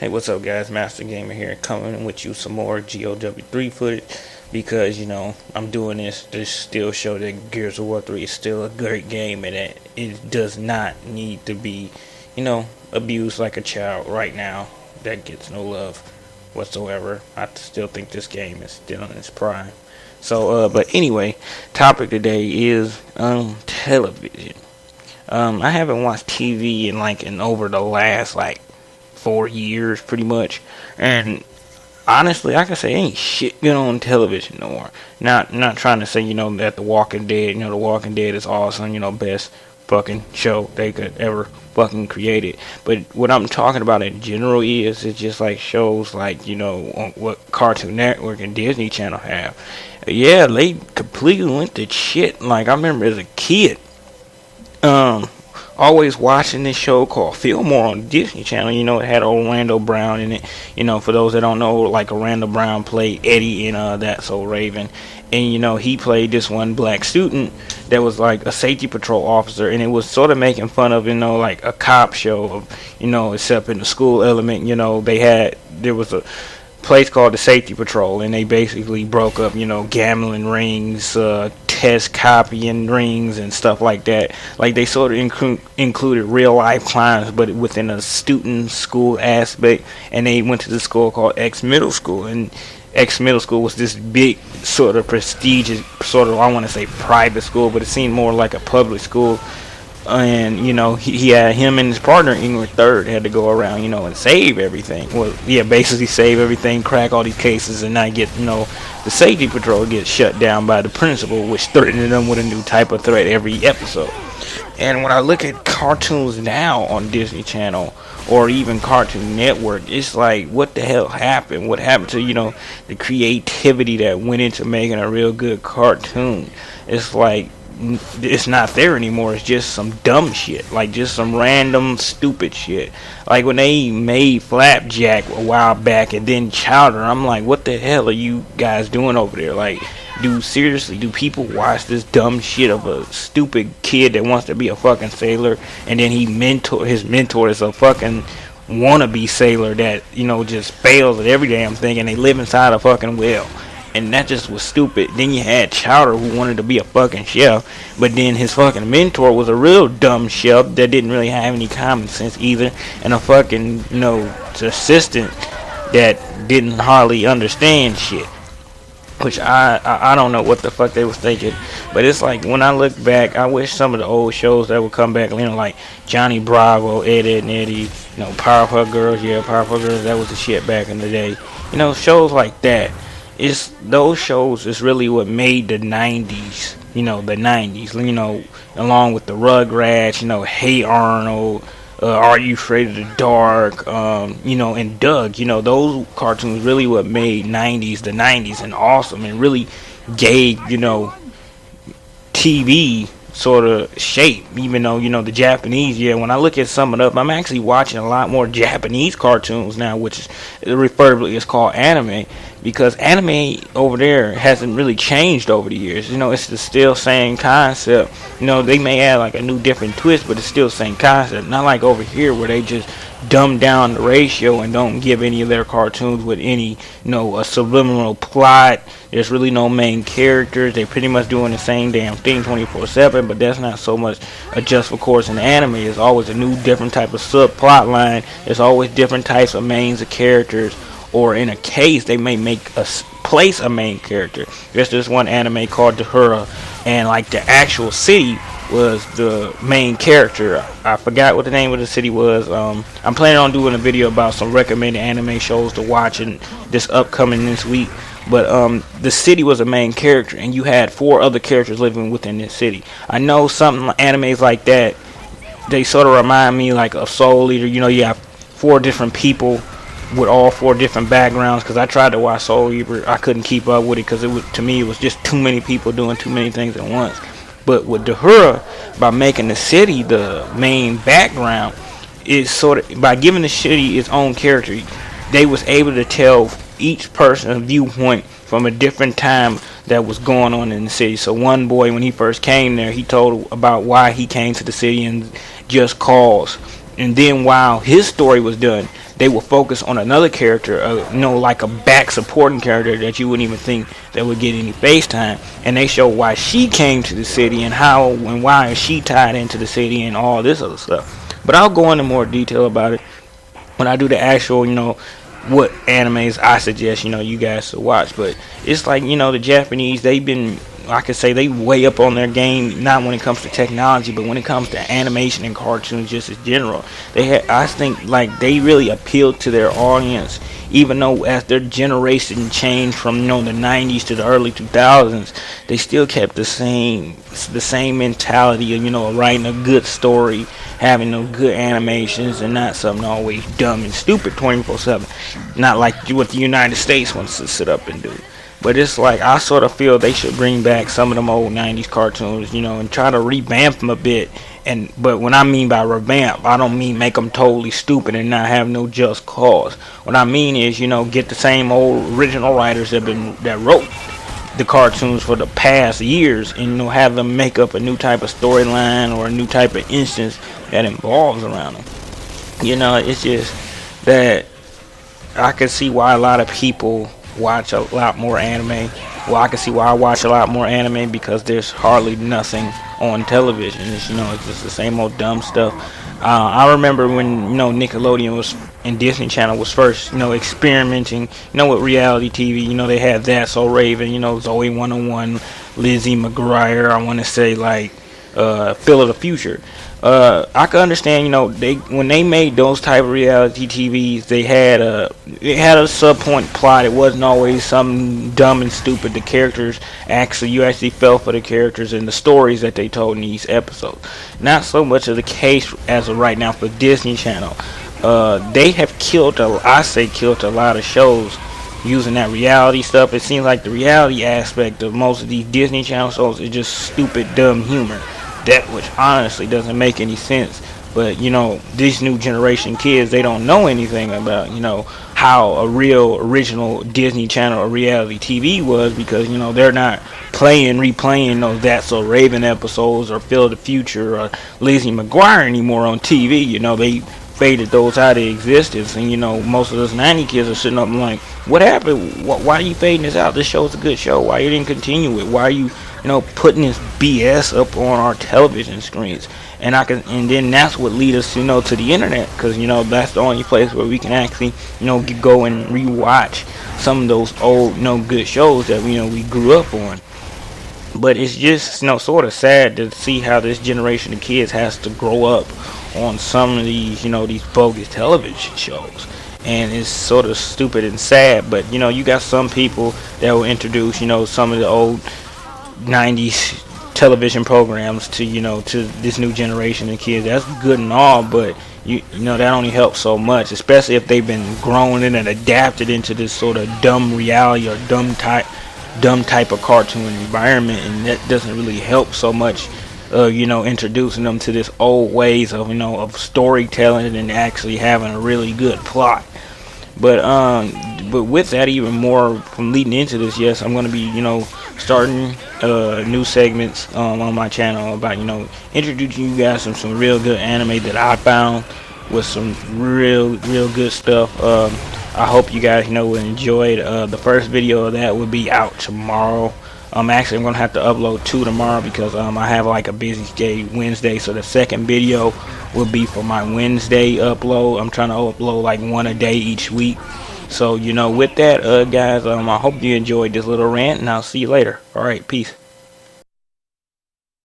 Hey, what's up, guys? Master Gamer here, coming with you some more GOW3 footage because I'm doing this to still show that Gears of War 3 is still a great game and that it does not need to be, abused like a child right now. That gets no love whatsoever. I still think this game is still in its prime. So, but anyway, topic today is television. I haven't watched TV in over the last 4 years pretty much, and honestly I can say ain't shit good on television no more. Not trying to say that The Walking Dead, The Walking Dead is awesome, best fucking show they could ever fucking create it. But what I'm talking about in general is it's just like shows on what Cartoon Network and Disney Channel have. Yeah, they completely went to shit. Like, I remember as a kid always watching this show called Fillmore on Disney Channel. It had Orlando Brown in it. For those that don't know, Orlando Brown played Eddie in That's So Raven. And, he played this one black student that was like a safety patrol officer. And it was sort of making fun of, a cop show of, except in the school element, there was a place called the Safety Patrol, and they basically broke up, gambling rings, test copying rings, and stuff like that. Like, they sort of included real life crimes, but within a student school aspect. And they went to the school called X Middle School, and X Middle School was this big, sort of prestigious, I want to say private school, but it seemed more like a public school. And he had him and his partner Ingrid Third had to go around and save everything. Well, yeah, basically save everything, crack all these cases, and not get the safety patrol gets shut down by the principal, which threatened them with a new type of threat every episode. And when I look at cartoons now on Disney Channel or even Cartoon Network, it's like, what the hell happened? What happened to the creativity that went into making a real good cartoon? It's like it's not there anymore. It's just some dumb shit, just some random stupid shit. Like when they made Flapjack a while back and then Chowder, I'm like, what the hell are you guys doing over there? Do people watch this dumb shit of a stupid kid that wants to be a fucking sailor, and then his mentor is a fucking wannabe sailor that just fails at every damn thing, and they live inside a fucking whale? And that just was stupid. Then you had Chowder, who wanted to be a fucking chef, but then his fucking mentor was a real dumb chef that didn't really have any common sense either, and a fucking assistant that didn't hardly understand shit. Which I don't know what the fuck they was thinking. But it's like, when I look back, I wish some of the old shows that would come back, like Johnny Bravo, Ed, Edd n Eddy, Powerpuff Girls. Yeah, Powerpuff Girls, that was the shit back in the day. Shows like that. Those shows is really what made the 90s, the 90s, along with the Rugrats, Hey Arnold, Are You Afraid of the Dark, and Doug. Those cartoons really what made the 90s and awesome, and really gave, TV sort of shape. Even though, the Japanese, when I look at some of them, I'm actually watching a lot more Japanese cartoons now, which is referably is called anime, because anime over there hasn't really changed over the years. It's the still same concept. They may add a new different twist, but it's still the same concept. Not like over here where they just dumb down the ratio and don't give any of their cartoons with any, a subliminal plot. There's really no main characters. They pretty much doing the same damn thing 24/7, but that's not so much a just for course in anime. It's always a new different type of subplot line. There's always different types of mains of characters, or in a case they may make place a main character. There's this one anime called Dahura, and the actual city was the main character. I forgot what the name of the city was. I'm planning on doing a video about some recommended anime shows to watch in this upcoming this week. But the city was a main character, and you had 4 other characters living within this city. I know some animes like that, they sort of remind me of Soul Eater. You have 4 different people with all 4 different backgrounds, because I tried to watch Soul Eater. I couldn't keep up with it because to me it was just too many people doing too many things at once. But with Dahura, by making the city the main background, is sort of by giving the city its own character, they was able to tell each person's viewpoint from a different time that was going on in the city. So one boy, when he first came there, he told about why he came to the city and just cause. and then while his story was done, they will focus on another character, like a back supporting character that you wouldn't even think that would get any face time, and they show why she came to the city and how and why is she tied into the city and all this other stuff. But I'll go into more detail about it when I do the actual, what animes I suggest, you guys to watch. But it's like, the Japanese, they've been, I could say they way up on their game, not when it comes to technology, but when it comes to animation and cartoons just as general. I think like they really appealed to their audience, even though as their generation changed from the 90s to the early 2000s, they still kept the same mentality of writing a good story, having no good animations, and not something always dumb and stupid 24/7. Not like what the United States wants to sit up and do. But it's like, I sort of feel they should bring back some of them old 90s cartoons, and try to revamp them a bit. But when I mean by revamp, I don't mean make them totally stupid and not have no just cause. What I mean is, get the same old original writers that wrote the cartoons for the past years, and have them make up a new type of storyline or a new type of instance that involves around them. It's just that I can see why a lot of people watch a lot more anime. Well, I can see why I watch a lot more anime, because there's hardly nothing on television. It's just the same old dumb stuff. I remember when Nickelodeon was and Disney Channel was first experimenting with reality TV. They had That's So Raven, Zoe 101, Lizzie McGuire. I want to say like Phil of the Future. I can understand, when they made those type of reality TVs, it had a sub-point plot. It wasn't always something dumb and stupid. The characters you actually felt for the characters and the stories that they told in these episodes. Not so much of the case as of right now for Disney Channel. They have killed a lot of shows using that reality stuff. It seems like the reality aspect of most of these Disney Channel shows is just stupid, dumb humor. That which honestly doesn't make any sense. But these new generation kids, they don't know anything about how a real original Disney Channel or reality TV was, because they're not replaying those That's So Raven episodes or Phil the Future or Lizzie McGuire anymore on TV. They faded those out of existence, and most of those 90 kids are sitting up and like, what happened? Why are you fading this out? This show's a good show. Why you didn't continue it? Why are you putting this BS up on our television screens? And then that's what leads us to the internet, because that's the only place where we can actually go and rewatch some of those old good shows that we grew up on. But it's just sort of sad to see how this generation of kids has to grow up on some of these these bogus television shows. And it's sort of stupid and sad. But you got some people that will introduce some of the old 90s television programs to this new generation of kids. That's good and all, but that only helps so much, especially if they've been grown in and adapted into this sort of dumb reality or dumb type of cartoon environment, and that doesn't really help so much. Introducing them to this old ways of storytelling and actually having a really good plot. But with that, even more from leading into this, yes, I'm going to be starting new segments on my channel about introducing you guys some real good anime that I found with some real good stuff. I hope you guys will enjoy it. The first video of that will be out tomorrow. Actually, I'm gonna have to upload 2 tomorrow, because I have like a busy day Wednesday, so the second video will be for my Wednesday upload. I'm trying to upload like 1 a day each week. So with that, guys, I hope you enjoyed this little rant, and I'll see you later. All right, peace.